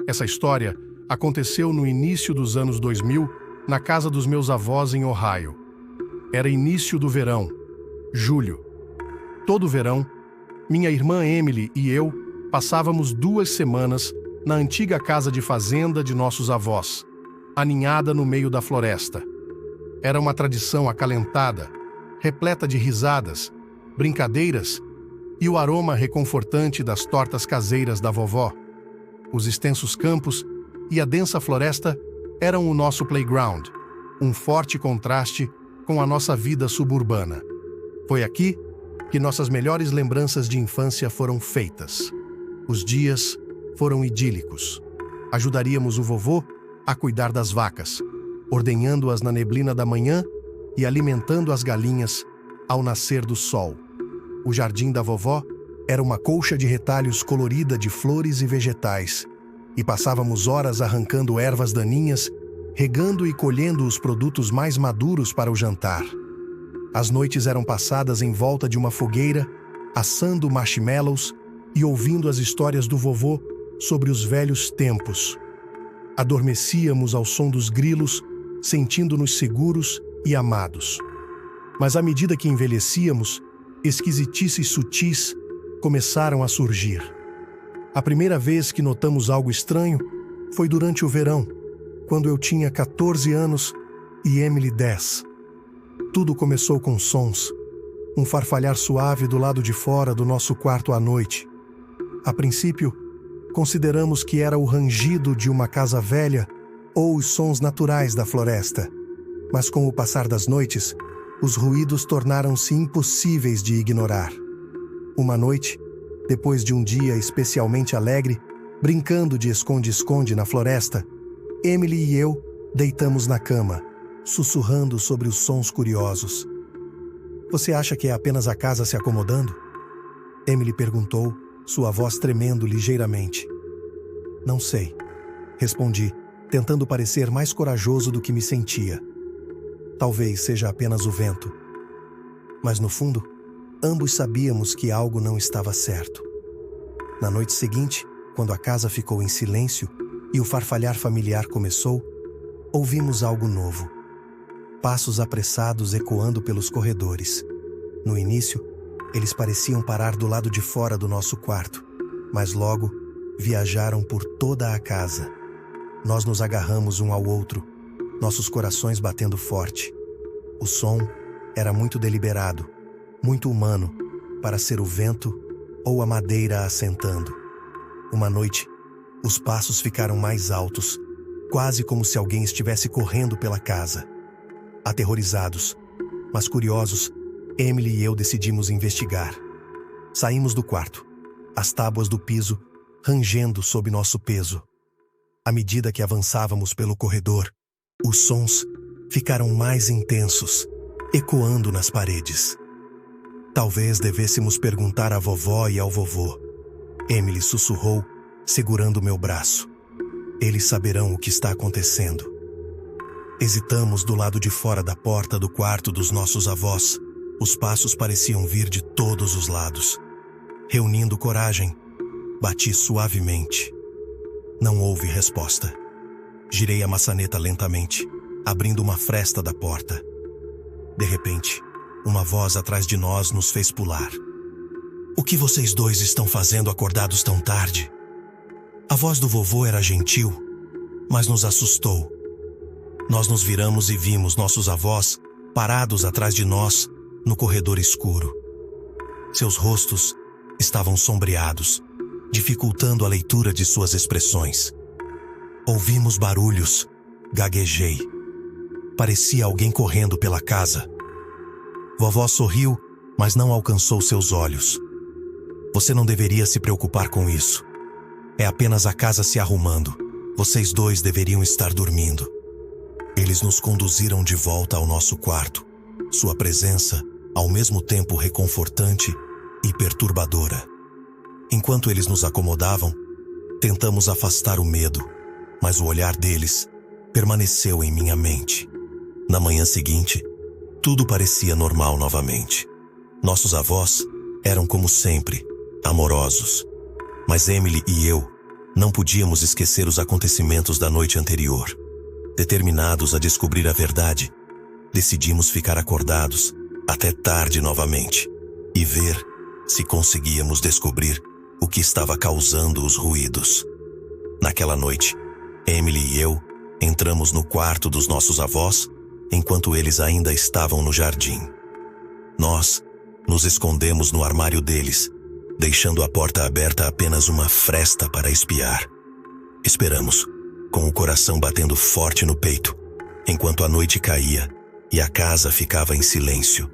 Essa história aconteceu no início dos anos 2000, na casa dos meus avós em Ohio. Era início do verão, julho. Todo verão, minha irmã Emily e eu passávamos 2 semanas na antiga casa de fazenda de nossos avós, aninhada no meio da floresta. Era uma tradição acalentada, repleta de risadas, brincadeiras e o aroma reconfortante das tortas caseiras da vovó. Os extensos campos e a densa floresta eram o nosso playground, um forte contraste com a nossa vida suburbana. Foi aqui que nossas melhores lembranças de infância foram feitas. Os dias foram idílicos. Ajudaríamos o vovô a cuidar das vacas, ordenhando-as na neblina da manhã e alimentando as galinhas ao nascer do sol. O jardim da vovó era uma colcha de retalhos colorida de flores e vegetais, e passávamos horas arrancando ervas daninhas, regando e colhendo os produtos mais maduros para o jantar. As noites eram passadas em volta de uma fogueira, assando marshmallows e ouvindo as histórias do vovô sobre os velhos tempos. Adormecíamos ao som dos grilos, sentindo-nos seguros e amados. Mas à medida que envelhecíamos, esquisitices sutis começaram a surgir. A primeira vez que notamos algo estranho foi durante o verão, quando eu tinha 14 anos e Emily 10. Tudo começou com sons, um farfalhar suave do lado de fora do nosso quarto à noite. A princípio, consideramos que era o rangido de uma casa velha ou os sons naturais da floresta. Mas com o passar das noites, os ruídos tornaram-se impossíveis de ignorar. Uma noite, depois de um dia especialmente alegre, brincando de esconde-esconde na floresta, Emily e eu deitamos na cama, sussurrando sobre os sons curiosos. "Você acha que é apenas a casa se acomodando?" Emily perguntou, sua voz tremendo ligeiramente. "Não sei", respondi, tentando parecer mais corajoso do que me sentia. "Talvez seja apenas o vento." Mas no fundo, ambos sabíamos que algo não estava certo. Na noite seguinte, quando a casa ficou em silêncio e o farfalhar familiar começou, ouvimos algo novo. Passos apressados ecoando pelos corredores. No início, eles pareciam parar do lado de fora do nosso quarto, mas logo viajaram por toda a casa. Nós nos agarramos um ao outro, nossos corações batendo forte. O som era muito deliberado, muito humano, para ser o vento ou a madeira assentando. Uma noite, os passos ficaram mais altos, quase como se alguém estivesse correndo pela casa. Aterrorizados, mas curiosos, Emily e eu decidimos investigar. Saímos do quarto, as tábuas do piso rangendo sob nosso peso. À medida que avançávamos pelo corredor, os sons ficaram mais intensos, ecoando nas paredes. "Talvez devêssemos perguntar à vovó e ao vovô", Emily sussurrou, segurando meu braço. "Eles saberão o que está acontecendo." Hesitamos do lado de fora da porta do quarto dos nossos avós. Os passos pareciam vir de todos os lados. Reunindo coragem, bati suavemente. Não houve resposta. Girei a maçaneta lentamente, abrindo uma fresta da porta. De repente, uma voz atrás de nós nos fez pular. "O que vocês dois estão fazendo acordados tão tarde?" A voz do vovô era gentil, mas nos assustou. Nós nos viramos e vimos nossos avós parados atrás de nós no corredor escuro. Seus rostos estavam sombreados, dificultando a leitura de suas expressões. Ouvimos barulhos, gaguejei. Parecia alguém correndo pela casa. Vovó sorriu, mas não alcançou seus olhos. "Você não deveria se preocupar com isso. É apenas a casa se arrumando. Vocês dois deveriam estar dormindo." Eles nos conduziram de volta ao nosso quarto. Sua presença, ao mesmo tempo reconfortante e perturbadora. Enquanto eles nos acomodavam, tentamos afastar o medo, mas o olhar deles permaneceu em minha mente. Na manhã seguinte, tudo parecia normal novamente. Nossos avós eram como sempre, amorosos. Mas Emily e eu Não podíamos esquecer os acontecimentos da noite anterior. Determinados a descobrir a verdade, decidimos ficar acordados até tarde novamente e ver se conseguíamos descobrir o que estava causando os ruídos. Naquela noite, Emily e eu entramos no quarto dos nossos avós enquanto eles ainda estavam no jardim. Nós nos escondemos no armário deles, deixando a porta aberta apenas uma fresta para espiar. Esperamos, com o coração batendo forte no peito, enquanto a noite caía e a casa ficava em silêncio.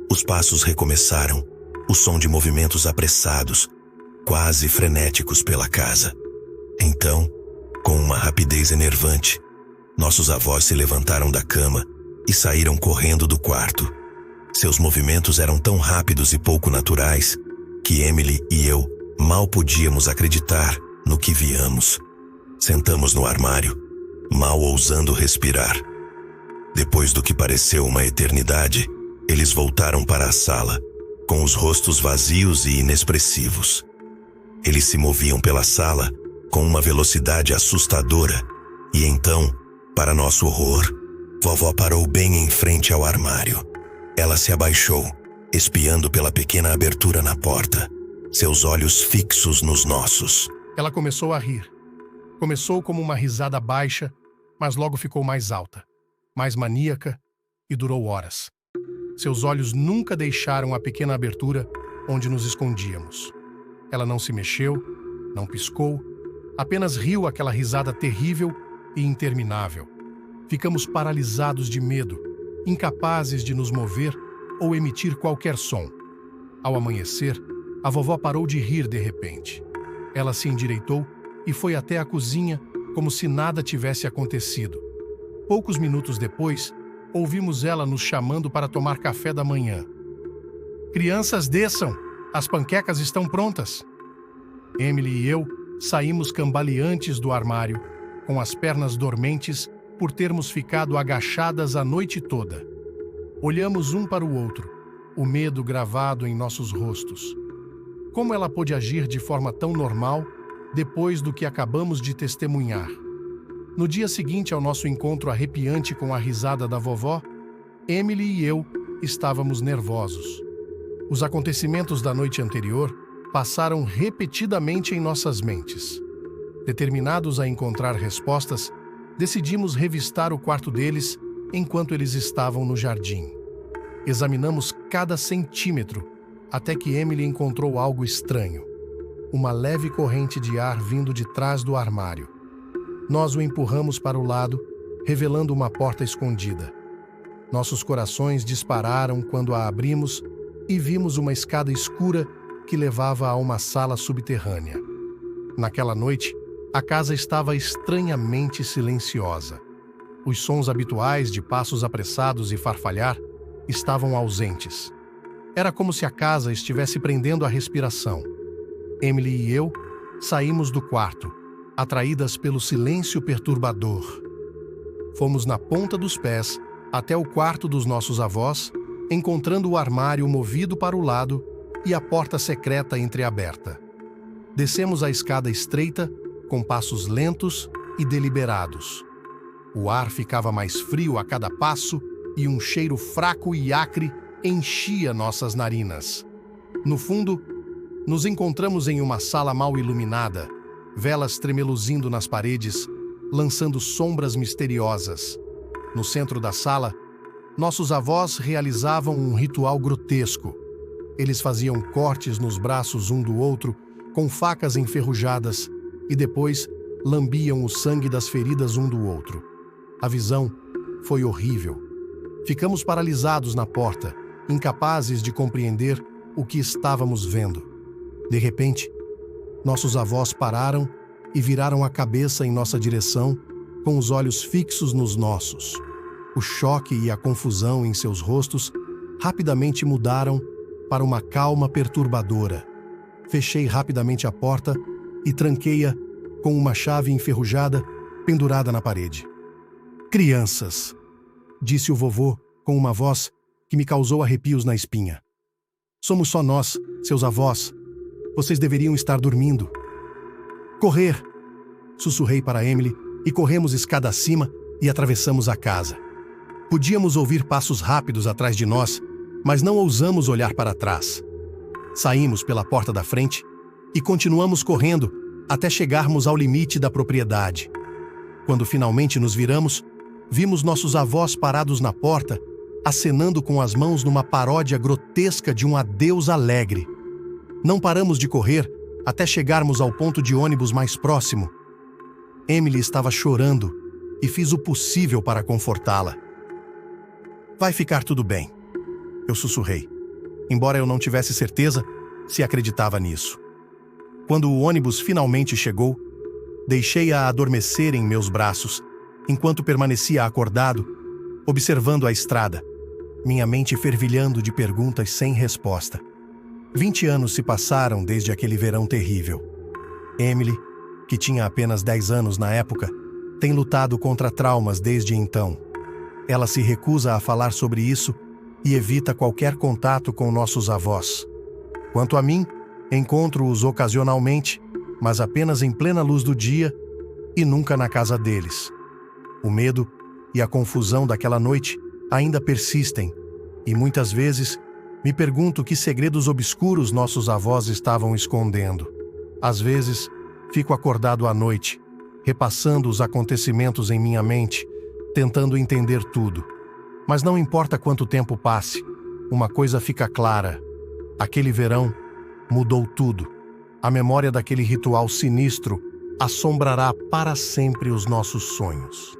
Os passos recomeçaram, o som de movimentos apressados, quase frenéticos pela casa. Então, com uma rapidez enervante, nossos avós se levantaram da cama e saíram correndo do quarto. Seus movimentos eram tão rápidos e pouco naturais que Emily e eu mal podíamos acreditar no que víamos. Sentamos no armário, mal ousando respirar. Depois do que pareceu uma eternidade, eles voltaram para a sala, com os rostos vazios e inexpressivos. Eles se moviam pela sala com uma velocidade assustadora, e então, para nosso horror, vovó parou bem em frente ao armário. Ela se abaixou, espiando pela pequena abertura na porta, seus olhos fixos nos nossos. Ela começou a rir. Começou como uma risada baixa, mas logo ficou mais alta, mais maníaca e durou horas. Seus olhos nunca deixaram a pequena abertura onde nos escondíamos. Ela não se mexeu, não piscou, apenas riu aquela risada terrível e interminável. Ficamos paralisados de medo, incapazes de nos mover ou emitir qualquer som. Ao amanhecer, a vovó parou de rir de repente. Ela se endireitou e foi até a cozinha como se nada tivesse acontecido. Poucos minutos depois, ouvimos ela nos chamando para tomar café da manhã. "Crianças, desçam! As panquecas estão prontas!" Emily e eu saímos cambaleantes do armário, com as pernas dormentes por termos ficado agachadas a noite toda. Olhamos um para o outro, o medo gravado em nossos rostos. Como ela pôde agir de forma tão normal depois do que acabamos de testemunhar? No dia seguinte ao nosso encontro arrepiante com a risada da vovó, Emily e eu estávamos nervosos. Os acontecimentos da noite anterior passaram repetidamente em nossas mentes. Determinados a encontrar respostas, decidimos revistar o quarto deles enquanto eles estavam no jardim. Examinamos cada centímetro até que Emily encontrou algo estranho. Uma leve corrente de ar vindo de trás do armário. Nós o empurramos para o lado, revelando uma porta escondida. Nossos corações dispararam quando a abrimos e vimos uma escada escura que levava a uma sala subterrânea. Naquela noite, a casa estava estranhamente silenciosa. Os sons habituais de passos apressados e farfalhar estavam ausentes. Era como se a casa estivesse prendendo a respiração. Emily e eu saímos do quarto, atraídas pelo silêncio perturbador. Fomos na ponta dos pés até o quarto dos nossos avós, encontrando o armário movido para o lado e a porta secreta entreaberta. Descemos a escada estreita, com passos lentos e deliberados. O ar ficava mais frio a cada passo e um cheiro fraco e acre enchia nossas narinas. No fundo, nos encontramos em uma sala mal iluminada, velas tremeluzindo nas paredes, lançando sombras misteriosas. No centro da sala, nossos avós realizavam um ritual grotesco. Eles faziam cortes nos braços um do outro, com facas enferrujadas, e depois lambiam o sangue das feridas um do outro. A visão foi horrível. Ficamos paralisados na porta, incapazes de compreender o que estávamos vendo. De repente, nossos avós pararam e viraram a cabeça em nossa direção, com os olhos fixos nos nossos. O choque e a confusão em seus rostos rapidamente mudaram para uma calma perturbadora. Fechei rapidamente a porta e tranquei-a com uma chave enferrujada pendurada na parede. "Crianças", disse o vovô com uma voz que me causou arrepios na espinha. "Somos só nós, seus avós. Vocês deveriam estar dormindo." "Correr!" sussurrei para Emily e corremos escada acima e atravessamos a casa. Podíamos ouvir passos rápidos atrás de nós, mas não ousamos olhar para trás. Saímos pela porta da frente e continuamos correndo até chegarmos ao limite da propriedade. Quando finalmente nos viramos, vimos nossos avós parados na porta, acenando com as mãos numa paródia grotesca de um adeus alegre. Não paramos de correr até chegarmos ao ponto de ônibus mais próximo. Emily estava chorando e fiz o possível para confortá-la. Vai ficar tudo bem, eu sussurrei, embora eu não tivesse certeza se acreditava nisso. Quando o ônibus finalmente chegou, deixei-a adormecer em meus braços, enquanto permanecia acordado, observando a estrada, minha mente fervilhando de perguntas sem resposta. 20 anos se passaram desde aquele verão terrível. Emily, que tinha apenas 10 anos na época, tem lutado contra traumas desde então. Ela se recusa a falar sobre isso e evita qualquer contato com nossos avós. Quanto a mim, encontro-os ocasionalmente, mas apenas em plena luz do dia e nunca na casa deles. O medo e a confusão daquela noite ainda persistem e muitas vezes me pergunto que segredos obscuros nossos avós estavam escondendo. Às vezes, fico acordado à noite, repassando os acontecimentos em minha mente, tentando entender tudo. Mas não importa quanto tempo passe, uma coisa fica clara: aquele verão mudou tudo. A memória daquele ritual sinistro assombrará para sempre os nossos sonhos.